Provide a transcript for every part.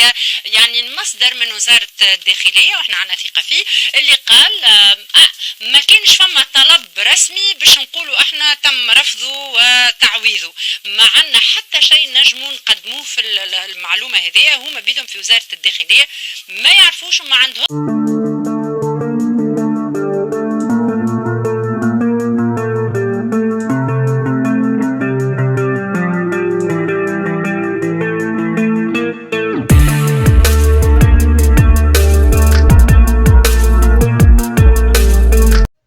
هي يعني المصدر من وزارة الداخلية واحنا عنا ثقة فيه، اللي قال ما كانش فما طلب رسمي باش نقولوا احنا تم رفضه وتعويضه، ما عنا حتى شيء نجموا نقدموه في المعلومة هذه. هما بيدهم في وزارة الداخلية ما يعرفوش وما عندهم.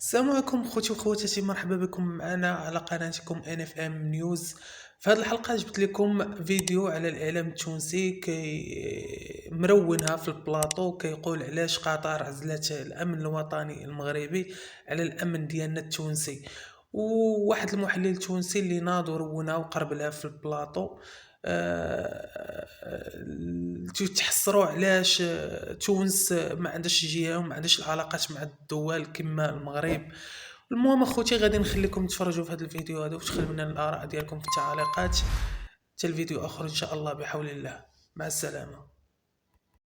السلام عليكم خوتي وخواتاتي، مرحبا بكم معنا على قناتكم NFM نيوز. في هذه الحلقه جبت لكم فيديو على الاعلام التونسي مرونها في البلاطو، كيقول علاش قطر عزلت الامن الوطني المغربي على الامن ديالنا التونسي. وواحد المحلل التونسي اللي ناض ورونها وقرب لها في البلاطو تحصروا علاش تونس ما عندهاش جهه وما عندهاش العلاقات مع الدول كما المغرب. المهم اخوتي غادي نخليكم تفرجوا في هذا الفيديو هذا وتخلوا لنا الاراء ديالكم في التعليقات حتى الفيديو اخر ان شاء الله بحول الله. مع السلامه.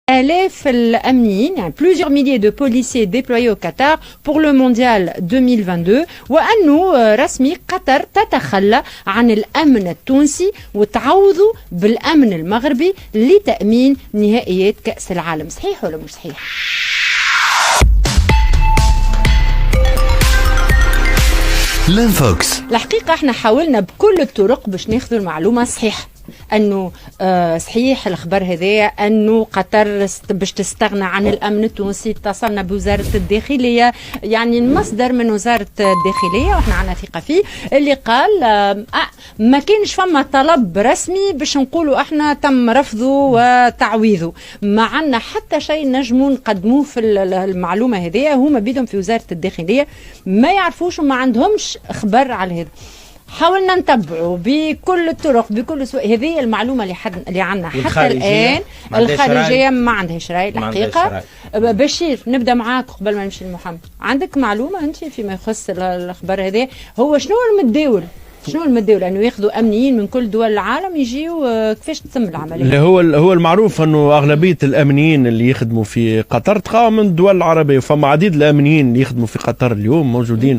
آلاف الأمنيين يعني plusieurs milliers de policiers déployés au Qatar pour le mondial 2022 وأنه رسمي قطر تتخلى عن الأمن التونسي وتعوضوا بالأمن المغربي لتأمين نهائيات كأس العالم. صحيح ولا مش صحيح؟ لانفوكس. الحقيقة احنا حاولنا بكل الطرق باش ناخذ المعلومة صحيحة، انه صحيح الخبر هذايا انه قطر باش تستغنى عن الامن التونسي. اتصلنا بوزاره الداخليه، يعني المصدر من وزاره الداخليه واحنا عنا ثقه فيه، اللي قال ما كانش فما طلب رسمي باش نقولوا احنا تم رفضه وتعويضه، ما عنا حتى شيء نجموا نقدموه في المعلومه هذه. هما بيدهم في وزاره الداخليه ما يعرفوش وما عندهمش خبر على هذا. حاولنا نتبعوا بكل الطرق بكل هذه المعلومه اللي عندنا حتى الان. الخارجيه ما عندهاش راي الحقيقه. بشير نبدا معاك قبل ما نمشي لمحمد. عندك معلومه انت فيما يخص الاخبار هذه؟ هو شنو المتداول لانه ياخذوا امنيين من كل دول العالم يجيوا كيفاش تتم العمليه؟ هو المعروف انه اغلبيه الامنيين اللي يخدموا في قطر تقاو من الدول العربيه، فما عديد الامنيين اللي يخدموا في قطر اليوم موجودين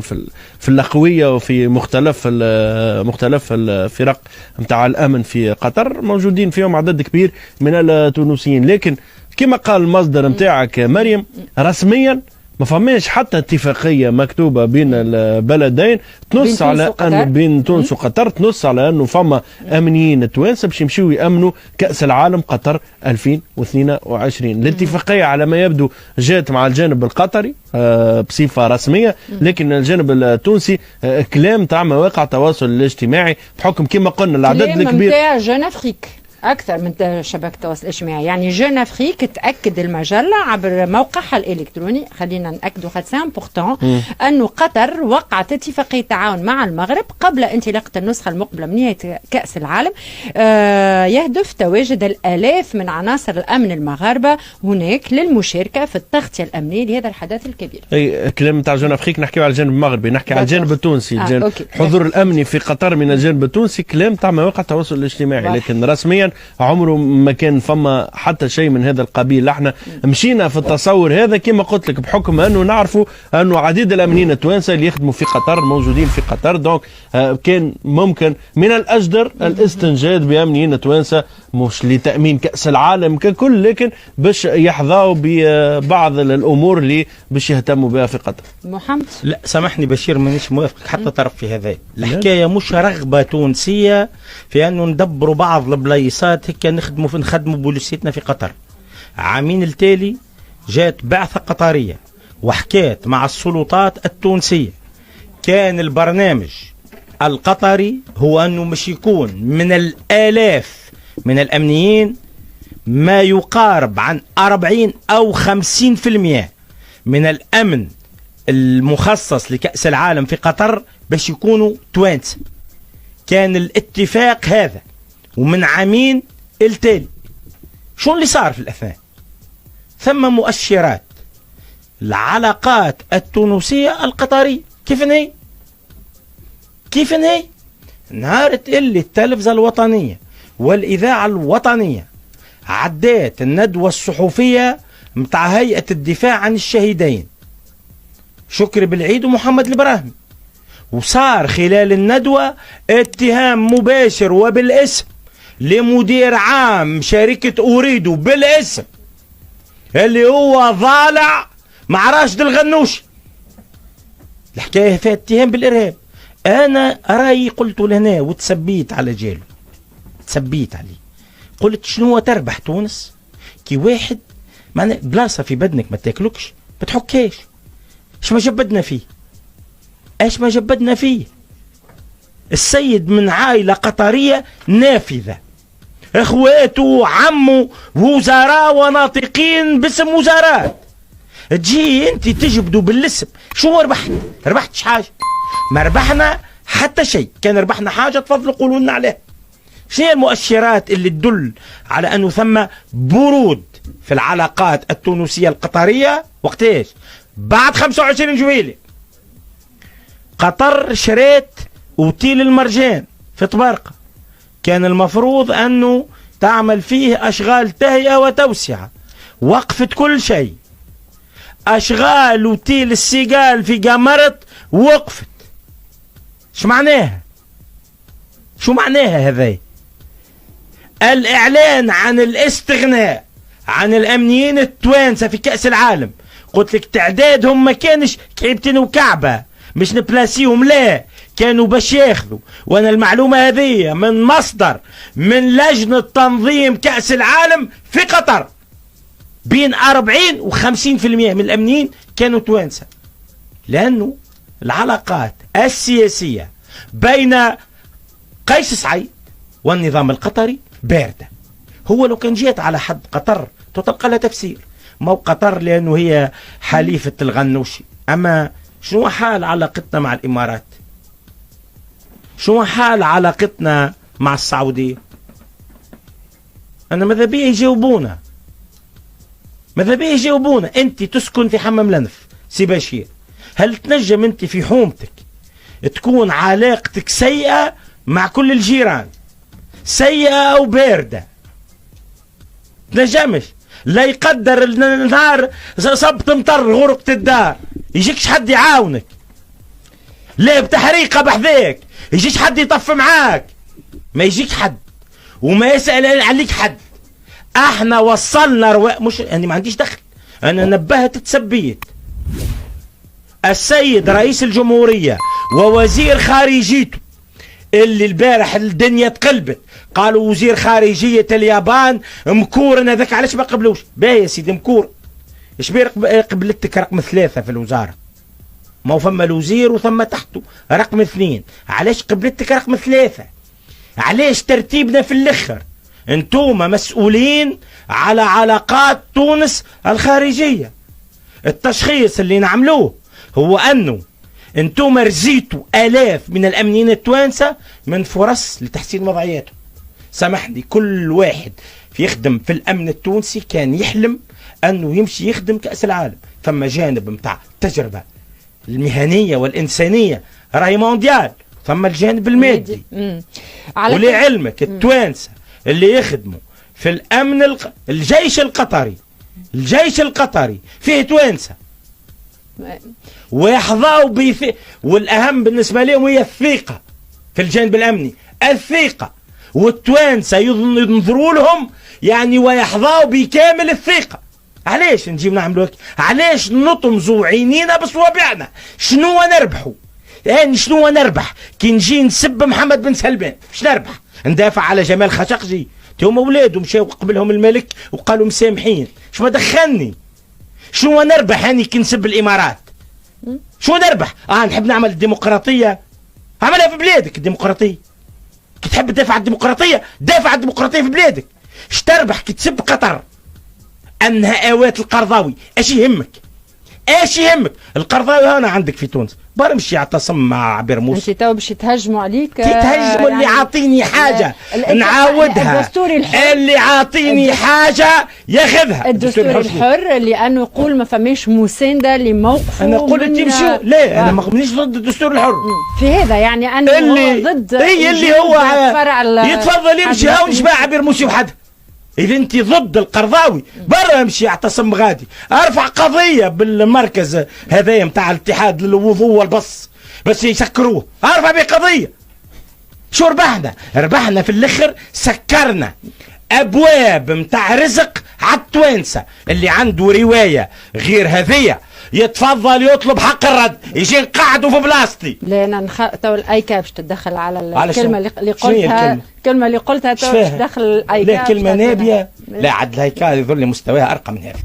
في الاقويه وفي مختلف الفرق نتاع الامن في قطر، موجودين فيهم عدد كبير من التونسيين. لكن كما قال المصدر نتاعك مريم، رسميا ما فماش حتى اتفاقيه مكتوبه بين البلدين تنص على ان بين تونس وقطر تنص على انه فما امنيين توانسه باش يمشيو يامنوا كاس العالم قطر 2022. الاتفاقيه على ما يبدو جات مع الجانب القطري بصفه رسميه، لكن الجانب التونسي كلام تاع مواقع التواصل الاجتماعي بحكم كما قلنا العدد الكبير نتاع جون افريك أكثر من شبكة التواصل الاجتماعي. يعني جون أفريك تأكد المجلة عبر موقعها الإلكتروني، خلينا نأكدوا خاطر سي امبورطون، أنه قطر وقعت اتفاقية تعاون مع المغرب قبل انطلاقة النسخة المقبلة من نهاية كأس العالم يهدف تواجد الآلاف من عناصر الأمن المغاربة هناك للمشاركة في التغطية الأمنية لهذا الحدث الكبير. أي كلام تاع جون أفريك نحكي على الجانب المغربي، نحكي على الجانب التونسي. الحضور الأمني في قطر من الجانب التونسي كلام تاع مواقع التواصل الاجتماعي، لكن رسميا عمره ما كان فما حتى شيء من هذا القبيل. احنا مشينا في التصور هذا كما قلت لك بحكم انه نعرفوا انه عديد الامنيين التوانسه اللي يخدموا في قطر موجودين في قطر، دونك كان ممكن من الاجدر الاستنجاد بامنيين التوانسه مش لتامين كاس العالم ككل، لكن باش يحظوا ببعض الامور اللي باش يهتموا بها في قطر. محمد لا سامحني بشير، مانيش موافق حتى طرف في هذا. الحكايه مش رغبه تونسيه في انه ندبروا بعض البلايصات هيك نخدموا بوليسيتنا في قطر. عامين التالي جات بعثة قطرية وحكات مع السلطات التونسية، كان البرنامج القطري هو أنه مش يكون من الآلاف من الأمنيين ما يقارب عن 40 أو 50% من الأمن المخصص لكأس العالم في قطر باش يكونوا توانسة. كان الاتفاق هذا، ومن عامين التالي شو اللي صار في الأثناء؟ ثم مؤشرات العلاقات التونسية القطرية كيف هي نهار اللي التلفزة الوطنية والإذاعة الوطنية عدات الندوة الصحفية متاع هيئة الدفاع عن الشهيدين شكري بالعيد ومحمد البراهمي، وصار خلال الندوة اتهام مباشر وبالاسم لمدير عام شركة أوريدو بالاسم اللي هو ضالع مع راشد الغنوشي. الحكاية فيها اتهام بالإرهاب. أنا رأيي قلت لهنا وتسبيت على جاله، تسبيت عليه، قلت شنو تربح تونس كي واحد معنى بلاصة في بدنك ما تاكلكش ما تحكاش. اش ما جبدنا فيه، اش ما جبدنا فيه. السيد من عائلة قطرية نافذة، اخواته عمه وزراء وناطقين باسم وزارات، تجي انت تجبدوا بالاسم. شو ربحت؟ ربحتش حاجة، ما ربحنا حتى شيء. كان ربحنا حاجة تفضلوا قولوا لنا عليها. شنو المؤشرات اللي تدل على انه ثم برود في العلاقات التونسية القطرية؟ وقتاش؟ بعد 25 جويلية قطر شريت اوتيل المرجان في طبارقة، كان المفروض انه تعمل فيه اشغال تهيئة وتوسعة، وقفت كل شيء. اشغال اوتيل السيقال في قمرت وقفت. شو معناها؟ شو معناها هذا؟ الاعلان عن الاستغناء عن الامنيين التوانسة في كأس العالم، قلت لك تعدادهم ما كانش كعيبتين وكعبة مش نبلاسيهم، لا كانوا باش ياخذوا. وانا المعلومة هذه من مصدر من لجنة تنظيم كأس العالم في قطر، بين 40 و 50% من الامنيين كانوا توانسة، لانه العلاقات السياسية بين قيس سعيد والنظام القطري باردة. هو لو كان جيت على حد قطر تلقى لها تفسير، مو قطر لأنه هي حليفة الغنوشي. أما شنو حال علاقتنا مع الإمارات؟ شنو حال علاقتنا مع السعودية؟ أنا ماذا بيه يجاوبونا، ماذا بيه يجاوبونا. أنت تسكن في حمام لنف سي بشير، هل تنجم أنت في حومتك تكون علاقتك سيئة مع كل الجيران، سيئة أو باردة؟ تنجمش. لا يقدر النهار صبت مطر غرقت الدار يجيكش حد يعاونك، لا بتحريقة بحذاك يجيش حد يطف معاك، ما يجيك حد وما يسأل عليك حد. احنا وصلنا مش يعني ما عنديش دخل، انا نبهت تسبيت. السيد رئيس الجمهورية ووزير خارجيته اللي البارح الدنيا تقلبت، قالوا وزير خارجية اليابان مكورن، هذاك علاش ما قبلوش؟ باهي يا سيدي مكور، ايش بيه قبلتك رقم 3 في الوزارة؟ ما هو فما الوزير وثم تحته رقم 2، علاش قبلتك رقم 3؟ علاش ترتيبنا في الاخر؟ انتوما مسؤولين على علاقات تونس الخارجية. التشخيص اللي نعملوه هو انه انتم رزيتوا آلاف من الأمنيين التوانسة من فرص لتحسين وضعياتهم. سامحني، كل واحد يخدم في الأمن التونسي كان يحلم أنه يمشي يخدم كأس العالم. فما جانب متاع التجربة المهنية والإنسانية راهي مونديال، فما الجانب المادي. ولعلمك التوانسة اللي يخدموا في الأمن الجيش القطري فيه توانسة ويحظوا والأهم بالنسبة لهم هي الثقة في الجانب الأمني، الثقة. والتوانسة ينظروا لهم يعني ويحظوا بكامل الثقة. علاش نجيب نعملوا هيك؟ علاش نطمزوا عينينا بصوابعنا؟ شنو نربحوا؟ يعني شنو نربح كي نجي نسب محمد بن سلمان؟ مش نربح ندافع على جمال خشقجي، هما اولادهم مشاو قبلهم الملك وقالوا مسامحين، شو ما دخلني؟ شنو نربح هاني كي نسب الامارات؟ شو نربح؟ نحب نعمل الديمقراطيه، عملها في بلادك الديمقراطيه. كي تحب تدافع عن الديمقراطيه دافع عن الديمقراطيه في بلادك. اش تربح كي تسب قطر النهاوات القرضاوي؟ اش يهمك؟ ايش يهمك؟ القرضاوي هنا عندك في تونس برمشي يعتصم مع عبير موسى. انت تو باش يتهجموا عليك؟ كي تهجموا اللي عاطيني حاجه نعاودها، اللي عاطيني حاجه ياخذها. الدستور الحر لانه يقول ما فماش مسانده لموقفه. انا قلت يمشوا، لا انا ما مانيش ضد الدستور الحر في هذا، يعني انه اللي هو ضد هي اللي هو فرع يتفضل يمشي ونشبع عبير موسى وحدها. اذا انت ضد القرضاوي برا امشي اعتصم غادي، ارفع قضيه بالمركز هذايا نتاع الاتحاد للوضوء والبص بس يسكروه، ارفع بقضيه. شو ربحنا؟ ربحنا في الاخر سكرنا ابواب نتاع رزق على التوانسه. اللي عنده روايه غير هذية يتفضل يطلب حق الرد، يجي نقعدوا في بلاصتي. لا انا تو الايكا باش تدخل على الكلمه اللي قلتها، الكلمه اللي قلتها تو باش تدخل الايكا. لا كلمه نابيه، لا عاد الهيكا يظل مستواها ارقى من هذا.